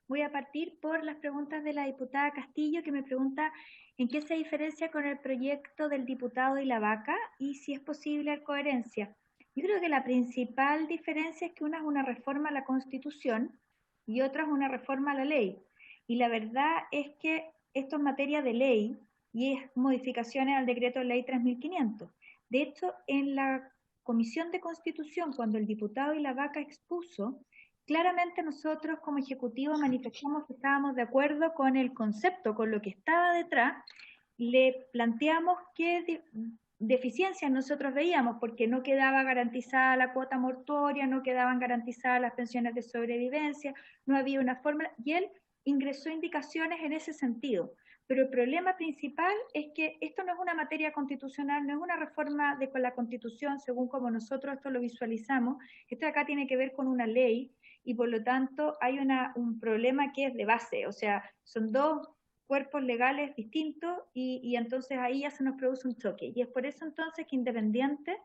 Voy a partir por las preguntas de la diputada Castillo, que me pregunta en qué se diferencia con el proyecto del diputado y la vaca y si es posible la coherencia. Yo creo que la principal diferencia es que una es una reforma a la Constitución y otra es una reforma a la ley. Y la verdad es que esto es materia de ley y es modificaciones al decreto de ley 3500. De hecho, en la Comisión de Constitución, cuando el diputado y la vaca expuso, claramente nosotros como Ejecutivo manifestamos que estábamos de acuerdo con el concepto, con lo que estaba detrás. Le planteamos qué deficiencias nosotros veíamos, porque no quedaba garantizada la cuota mortuoria, no quedaban garantizadas las pensiones de sobrevivencia, no había una fórmula, y él ingresó indicaciones en ese sentido. Pero el problema principal es que esto no es una materia constitucional, no es una reforma de la Constitución, según como nosotros esto lo visualizamos. Esto de acá tiene que ver con una ley, y por lo tanto hay un problema que es de base, o sea, son dos cuerpos legales distintos y entonces ahí ya se nos produce un choque. Y es por eso entonces que Independiente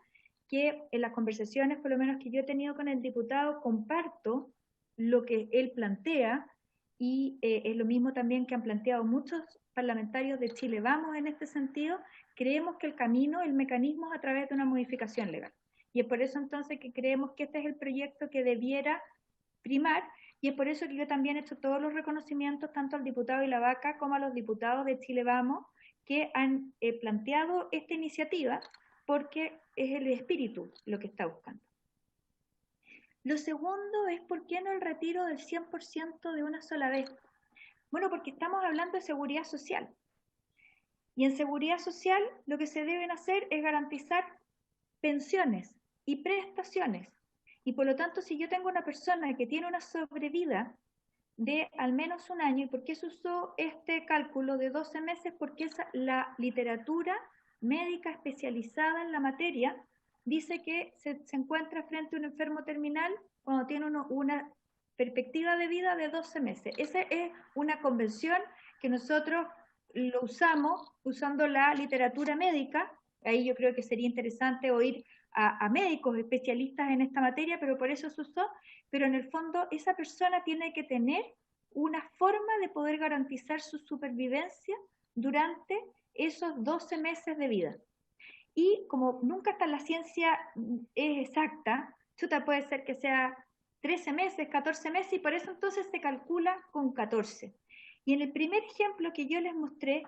que en las conversaciones, por lo menos que yo he tenido con el diputado, comparto lo que él plantea, y es lo mismo también que han planteado muchos parlamentarios de Chile Vamos en este sentido. Creemos que el camino, el mecanismo es a través de una modificación legal. Y es por eso entonces que creemos que este es el proyecto que debiera primar, y es por eso que yo también he hecho todos los reconocimientos tanto al diputado Ilavaca como a los diputados de Chile Vamos que han planteado esta iniciativa, porque es el espíritu lo que está buscando. Lo segundo es ¿por qué no el retiro del 100% de una sola vez? Bueno, porque estamos hablando de seguridad social. Y en seguridad social lo que se deben hacer es garantizar pensiones y prestaciones. Y por lo tanto, si yo tengo una persona que tiene una sobrevida de al menos un año, ¿y por qué se usó este cálculo de 12 meses? Porque la literatura médica especializada en la materia dice que se encuentra frente a un enfermo terminal cuando tiene una perspectiva de vida de 12 meses. Esa es una convención que nosotros lo usamos usando la literatura médica. Ahí yo creo que sería interesante oír a médicos especialistas en esta materia, pero por eso se usó. Pero en el fondo esa persona tiene que tener una forma de poder garantizar su supervivencia durante esos 12 meses de vida. Y como nunca está la ciencia es exacta, puede ser que sea 13 meses, 14 meses, y por eso entonces se calcula con 14. Y en el primer ejemplo que yo les mostré,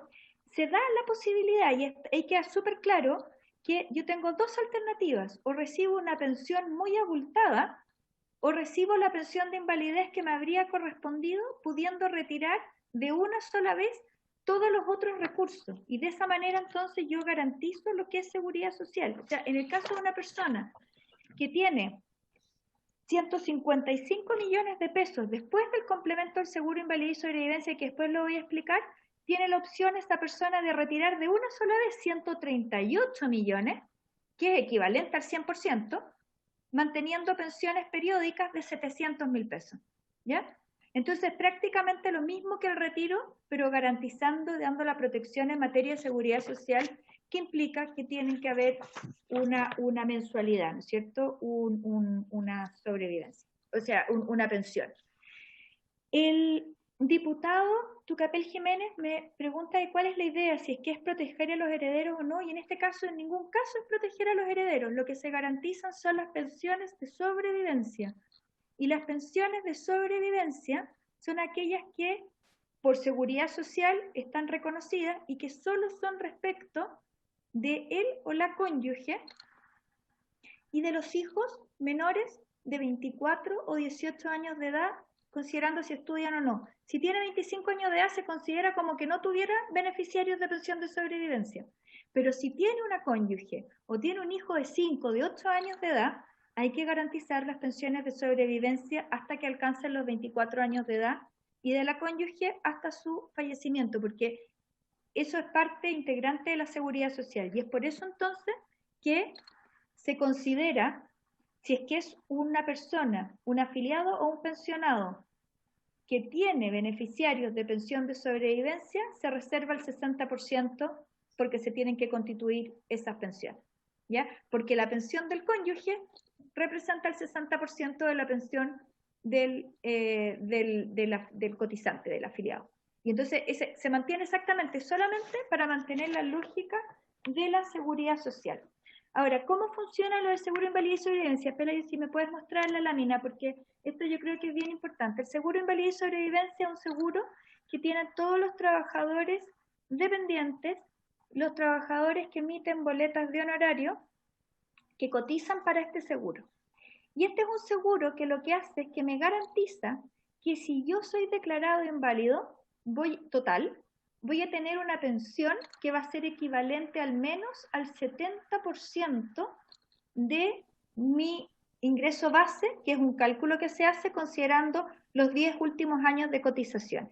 se da la posibilidad, y hay que quedar súper claro, que yo tengo dos alternativas: o recibo una pensión muy abultada, o recibo la pensión de invalidez que me habría correspondido, pudiendo retirar de una sola vez todos los otros recursos. Y de esa manera entonces yo garantizo lo que es seguridad social. O sea, en el caso de una persona que tiene 155 millones de pesos después del complemento del seguro invalidez y sobrevivencia, que después lo voy a explicar, tiene la opción esta persona de retirar de una sola vez 138 millones, que es equivalente al 100%, manteniendo pensiones periódicas de 700.000 pesos, ¿ya? Entonces, prácticamente lo mismo que el retiro, pero garantizando, dando la protección en materia de seguridad social, que implica que tienen que haber una mensualidad, ¿no es cierto? Una sobrevivencia, o sea, una pensión. El diputado Tucapel Jiménez me pregunta de cuál es la idea, si es que es proteger a los herederos o no, y en este caso en ningún caso es proteger a los herederos. Lo que se garantizan son las pensiones de sobrevivencia. Y las pensiones de sobrevivencia son aquellas que por seguridad social están reconocidas y que solo son respecto de él o la cónyuge y de los hijos menores de 24 o 18 años de edad, considerando si estudian o no. Si tiene 25 años de edad se considera como que no tuviera beneficiarios de pensión de sobrevivencia. Pero si tiene una cónyuge o tiene un hijo de 5 o de 8 años de edad, hay que garantizar las pensiones de sobrevivencia hasta que alcancen los 24 años de edad, y de la cónyuge hasta su fallecimiento, porque eso es parte integrante de la seguridad social. Y es por eso entonces que se considera, si es que es una persona, un afiliado o un pensionado que tiene beneficiarios de pensión de sobrevivencia, se reserva el 60% porque se tienen que constituir esas pensiones, ¿ya? Porque la pensión del cónyuge representa el 60% de la pensión del cotizante, del afiliado. Y entonces se mantiene exactamente solamente para mantener la lógica de la seguridad social. Ahora, ¿cómo funciona lo del seguro invalidez y sobrevivencia? Espera, si me puedes mostrar la lámina, porque esto yo creo que es bien importante. El seguro invalidez y sobrevivencia es un seguro que tienen todos los trabajadores dependientes, los trabajadores que emiten boletas de honorario, que cotizan para este seguro. Y este es un seguro que lo que hace es que me garantiza que si yo soy declarado inválido voy a tener una pensión que va a ser equivalente al menos al 70% de mi ingreso base, que es un cálculo que se hace considerando los 10 últimos años de cotización.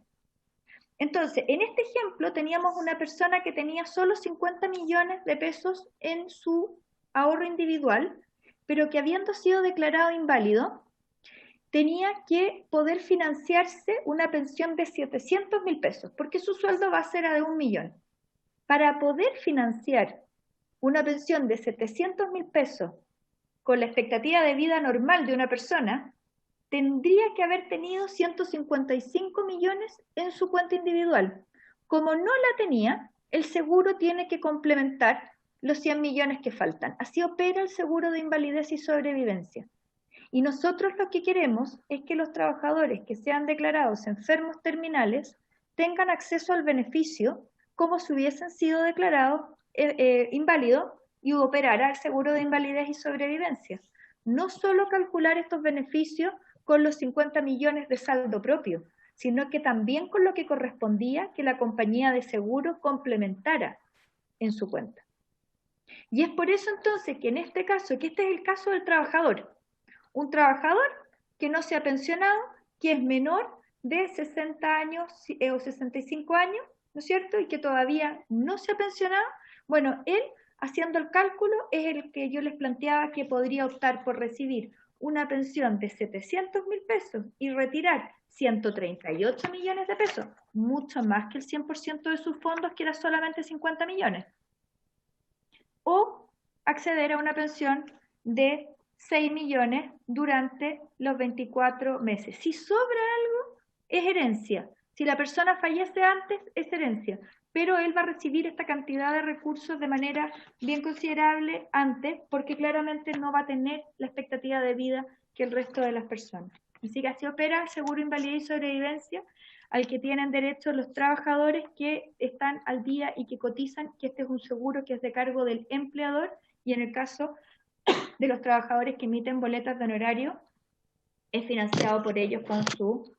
Entonces, en este ejemplo teníamos una persona que tenía solo 50 millones de pesos en su ahorro individual, pero que habiendo sido declarado inválido, tenía que poder financiarse una pensión de 700.000 pesos, porque su sueldo base era de 1 millón. Para poder financiar una pensión de 700.000 pesos con la expectativa de vida normal de una persona, tendría que haber tenido 155 millones en su cuenta individual. Como no la tenía, el seguro tiene que complementar los 100 millones que faltan. Así opera el seguro de invalidez y sobrevivencia. Y nosotros lo que queremos es que los trabajadores que sean declarados enfermos terminales tengan acceso al beneficio como si hubiesen sido declarados inválidos y operara el seguro de invalidez y sobrevivencia. No solo calcular estos beneficios con los 50 millones de saldo propio, sino que también con lo que correspondía que la compañía de seguro complementara en su cuenta. Y es por eso entonces que en este caso, que este es el caso del trabajador, un trabajador que no se ha pensionado, que es menor de 60 años o 65 años, ¿no es cierto? Y que todavía no se ha pensionado, bueno, él, haciendo el cálculo, es el que yo les planteaba que podría optar por recibir una pensión de 700.000 pesos y retirar 138 millones de pesos, mucho más que el 100% de sus fondos, que era solamente 50 millones. O acceder a una pensión de 6 millones durante los 24 meses. Si sobra algo, es herencia. Si la persona fallece antes, es herencia. Pero él va a recibir esta cantidad de recursos de manera bien considerable antes, porque claramente no va a tener la expectativa de vida que el resto de las personas. Así que así opera el seguro invalidez y sobrevivencia, al que tienen derecho los trabajadores que están al día y que cotizan, que este es un seguro que es de cargo del empleador, y en el caso de los trabajadores que emiten boletas de honorario, es financiado por ellos con su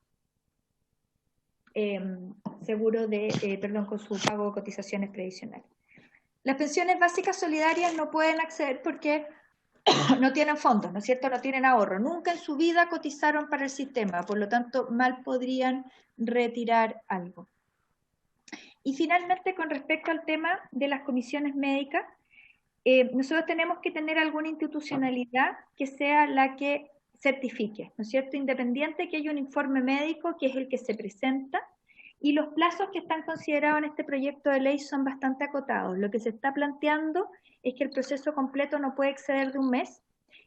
seguro de, con su pago de cotizaciones previsionales. Las pensiones básicas solidarias no pueden acceder porque no tienen fondos, ¿no es cierto? No tienen ahorro. Nunca en su vida cotizaron para el sistema, por lo tanto, mal podrían retirar algo. Y finalmente, con respecto al tema de las comisiones médicas, nosotros tenemos que tener alguna institucionalidad que sea la que certifique, ¿no es cierto? Independiente que haya un informe médico que es el que se presenta, y los plazos que están considerados en este proyecto de ley son bastante acotados. Lo que se está planteando es que el proceso completo no puede exceder de un mes,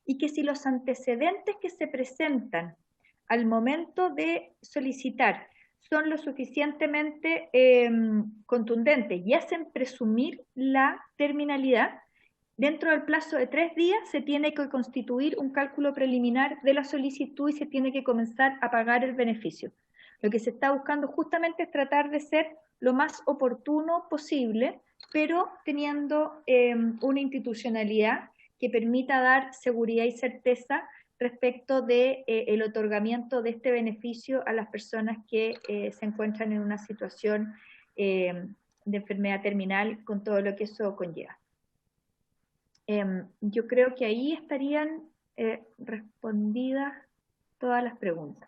y que si los antecedentes que se presentan al momento de solicitar son lo suficientemente contundentes y hacen presumir la terminalidad, dentro del plazo de 3 días se tiene que constituir un cálculo preliminar de la solicitud y se tiene que comenzar a pagar el beneficio. Lo que se está buscando justamente es tratar de ser lo más oportuno posible, pero teniendo una institucionalidad que permita dar seguridad y certeza respecto de el otorgamiento de este beneficio a las personas que se encuentran en una situación de enfermedad terminal, con todo lo que eso conlleva. Yo creo que ahí estarían respondidas todas las preguntas.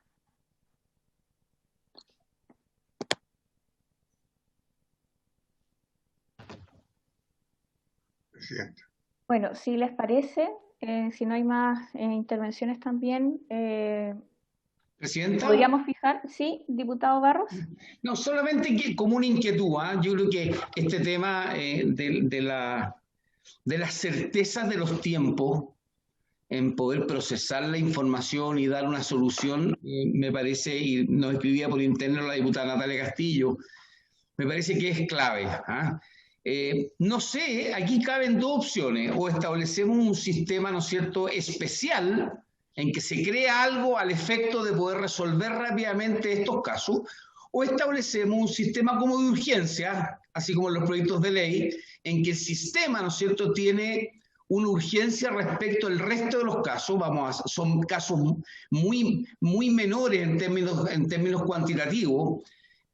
Presidenta. Bueno, si les parece, si no hay más intervenciones también, Presidenta. ¿podríamos fijar? Sí, diputado Barros. No, solamente que como una inquietud, yo creo que este tema de las certezas de los tiempos en poder procesar la información y dar una solución, me parece, y nos escribía por interno la diputada Natalia Castillo, me parece que es clave. No sé, aquí caben dos opciones: o establecemos un sistema, ¿no es cierto?, especial, en que se crea algo al efecto de poder resolver rápidamente estos casos, o establecemos un sistema como de urgencia, así como en los proyectos de ley, en que el sistema, ¿no es cierto?, tiene una urgencia respecto al resto de los casos. Son casos muy, muy menores en términos cuantitativos.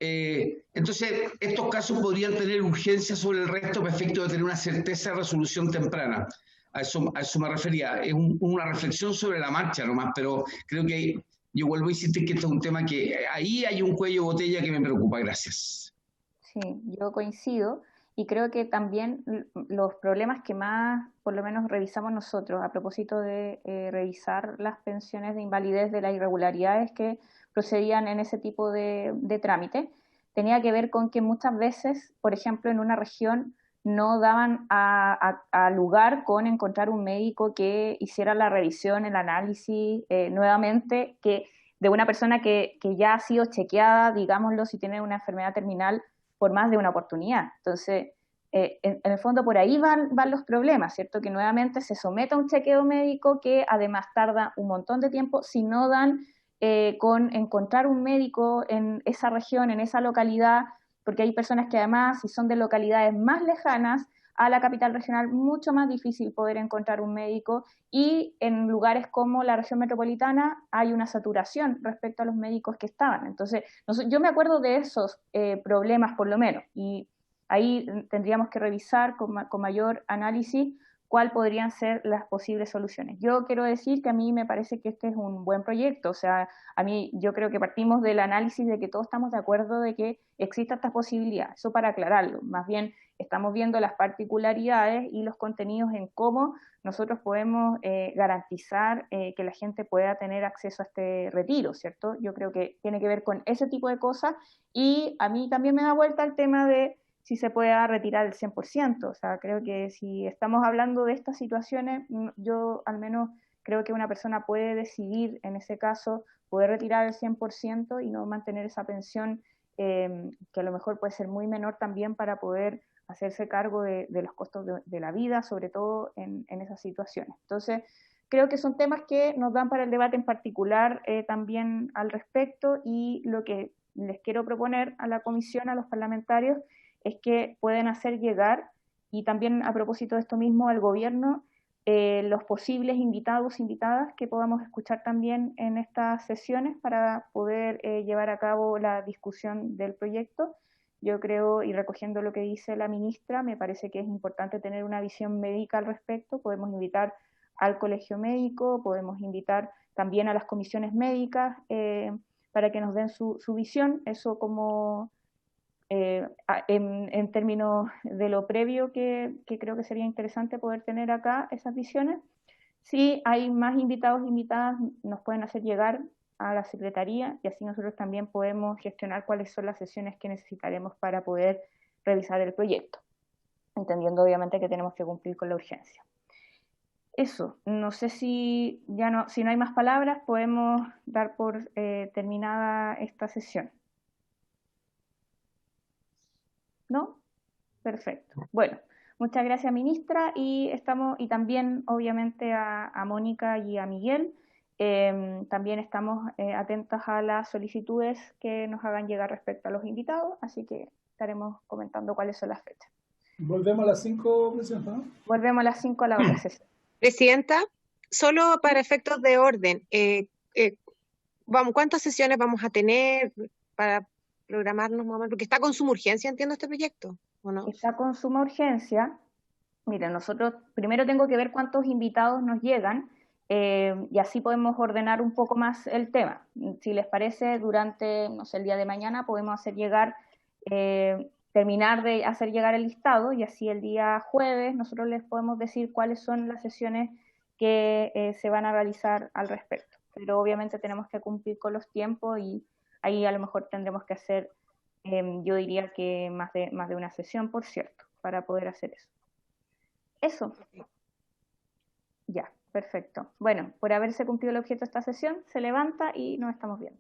Entonces, estos casos podrían tener urgencia sobre el resto para efecto de tener una certeza de resolución temprana. A eso me refería. Es una reflexión sobre la marcha nomás, pero creo que yo vuelvo a insistir que esto es un tema que ahí hay un cuello de botella que me preocupa. Gracias. Sí, yo coincido, y creo que también los problemas que más, por lo menos, revisamos nosotros a propósito de revisar las pensiones de invalidez, de las irregularidades que procedían en ese tipo de trámite, tenía que ver con que muchas veces, por ejemplo, en una región no daban a lugar con encontrar un médico que hiciera la revisión, el análisis nuevamente, que de una persona que ya ha sido chequeada, digámoslo, si tiene una enfermedad terminal por más de una oportunidad. Entonces, en el fondo por ahí van los problemas, ¿cierto? Que nuevamente se someta a un chequeo médico que además tarda un montón de tiempo si no dan con encontrar un médico en esa región, en esa localidad, porque hay personas que además, si son de localidades más lejanas a la capital regional, mucho más difícil poder encontrar un médico, y en lugares como la región metropolitana hay una saturación respecto a los médicos que estaban. Entonces, yo me acuerdo de esos problemas por lo menos, y ahí tendríamos que revisar con mayor análisis cuáles podrían ser las posibles soluciones. Yo quiero decir que a mí me parece que este es un buen proyecto, o sea, a mí yo creo que partimos del análisis de que todos estamos de acuerdo de que exista esta posibilidad, eso para aclararlo, más bien estamos viendo las particularidades y los contenidos en cómo nosotros podemos garantizar que la gente pueda tener acceso a este retiro, ¿cierto? Yo creo que tiene que ver con ese tipo de cosas, y a mí también me da vuelta el tema de si se pueda retirar el 100%, o sea, creo que si estamos hablando de estas situaciones, yo al menos creo que una persona puede decidir en ese caso poder retirar el 100% y no mantener esa pensión que a lo mejor puede ser muy menor también para poder hacerse cargo de los costos de la vida, sobre todo en esas situaciones. Entonces, creo que son temas que nos dan para el debate en particular también al respecto, y lo que les quiero proponer a la comisión, a los parlamentarios, es que pueden hacer llegar, y también a propósito de esto mismo, al gobierno, los posibles invitados, invitadas que podamos escuchar también en estas sesiones para poder llevar a cabo la discusión del proyecto. Yo creo, y recogiendo lo que dice la ministra, me parece que es importante tener una visión médica al respecto. Podemos invitar al colegio médico, podemos invitar también a las comisiones médicas para que nos den su visión, eso como en términos de lo previo que creo que sería interesante poder tener acá esas visiones. Si hay más invitados e invitadas, nos pueden hacer llegar a la Secretaría, y así nosotros también podemos gestionar cuáles son las sesiones que necesitaremos para poder revisar el proyecto, entendiendo obviamente que tenemos que cumplir con la urgencia. Eso, no sé si no hay más palabras, podemos dar por terminada esta sesión. ¿No? Perfecto. Bueno, muchas gracias, ministra, y también obviamente a Mónica y a Miguel. También estamos atentas a las solicitudes que nos hagan llegar respecto a los invitados, así que estaremos comentando cuáles son las fechas. Volvemos a las 5, Presidenta, ¿no? Volvemos a las 5 a la otra sesión. Presidenta, solo para efectos de orden, ¿cuántas sesiones vamos a tener para programarnos más o menos? Porque está con suma urgencia, entiendo, este proyecto, ¿o no? Está con suma urgencia. Miren, nosotros primero tengo que ver cuántos invitados nos llegan, y así podemos ordenar un poco más el tema. Si les parece, durante, no sé, el día de mañana podemos hacer llegar, terminar de hacer llegar el listado, y así el día jueves nosotros les podemos decir cuáles son las sesiones que se van a realizar al respecto. Pero obviamente tenemos que cumplir con los tiempos, y ahí a lo mejor tendremos que hacer, yo diría que más de una sesión, por cierto, para poder hacer eso. Eso. Ya, perfecto. Bueno, por haberse cumplido el objeto de esta sesión, se levanta y nos estamos viendo.